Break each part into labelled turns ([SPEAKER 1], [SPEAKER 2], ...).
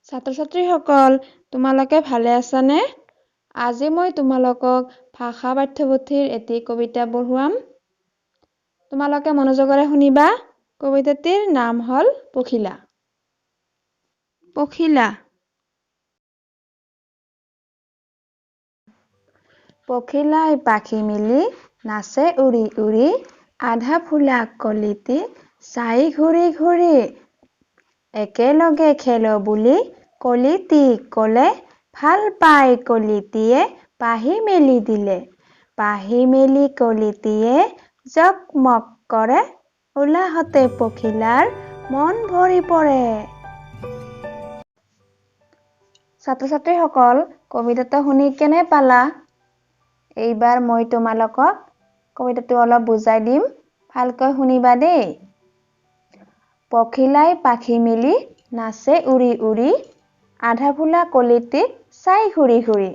[SPEAKER 1] ছাত্ৰ-ছাত্ৰীসকল তোমালোকে ভালে আছানে? আজি মই তোমালোকক ভাষা পাঠ্যপুথিৰ এটি কবিতা পঢ়ুৱাম। তোমালোকে মনোযোগৰে শুনিবা। কবিতাটিৰ নাম হ'ল পখিলা। পখিলা। পখিলাই পাখি মেলি নাচে উৰি উৰি, আধা ফুলা কলিটি চাই ঘূৰি ঘূৰি। একেলগে খেলো বুলি কলিটিক ক'লে, ভাল পাই কলিটিয়ে পাহি মেলি দিলে। পাহি মেলি কলিটিয়ে জকমক কৰে, উলাহতে পখিলাৰ মন ভৰি পৰে। ছাত্ৰ-ছাত্ৰীসকল কবিতাটো শুনি কেনে পালা? এইবাৰ মই তোমালোকক কবিতাটো অলপ বুজাই দিম, ভালকৈ শুনিবা দেই। পখিলাই পাখি মেলি নাচে উৰি উৰি, আধা ফুলা কলিটিক চাই ঘূৰি ঘূৰি।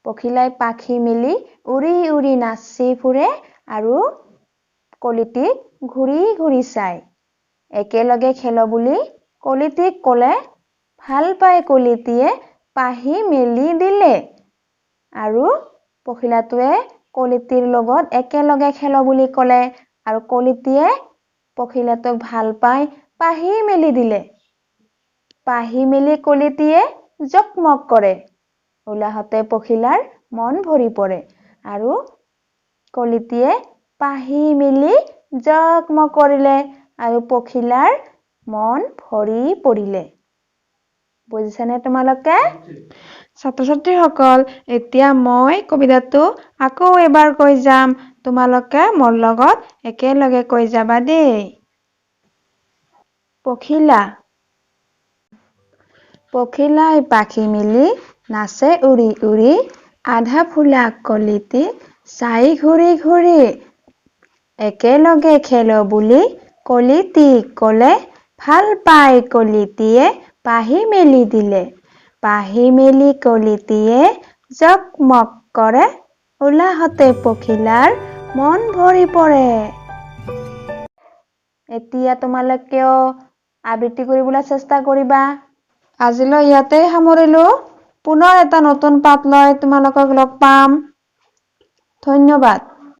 [SPEAKER 1] পখিলাই পাখি মেলি উৰি উৰি নাচি ফুৰে আৰু কলিটিক ঘূৰি ঘূৰি চায়। একেলগে খেলো বুলি কলিটিক ক'লে, ভাল পাই কলিটিয়ে পাহি মেলি দিলে। আৰু পখিলাটোৱে কলিটিৰ লগত একেলগে খেলো বুলি ক'লে আৰু কলিটিয়ে পখিলাটোক ভাল পাই পাহি মেলি দিলে। পাহি মেলি কলিটিয়ে জকমক কৰে, উলাহতে পখিলাৰ মন ভৰি পৰে। আৰু কলিটিয়ে পাহি মেলি জকমক কৰিলে আৰু পখিলাৰ মন ভৰি পৰিলে। বুজিছানে তোমালোকে? ছাত্ৰ-ছাত্ৰীসকল এতিয়া মই কবিতাটো আকৌ এবাৰ কৈ যাম, তোমালোকে মোৰ লগত একেলগে কৈ যাবা দেই। পখিলা। পখিলাই পাখি মেলি নাচে উৰি উৰি, আধা ফুলা কলিটি চাই ঘূৰি ঘূৰি। একেলগে খেলো বুলি কলিটিক ক'লে, ভাল পাই কলিটিয়ে পাহি মেলি দিলে। পাহি মেলি কলিটিয়ে জকমক কৰে, উলাহতে পখিলাৰ মন ভৰি পৰে। এতিয়া তোমালোকেও আবৃত্তি কৰিবলৈ চেষ্টা কৰিবা। আজিলৈ ইয়াতে সামৰিলো। পুনৰ এটা নতুন পাঠ লৈ তোমালোকক লগ পাম। ধন্যবাদ।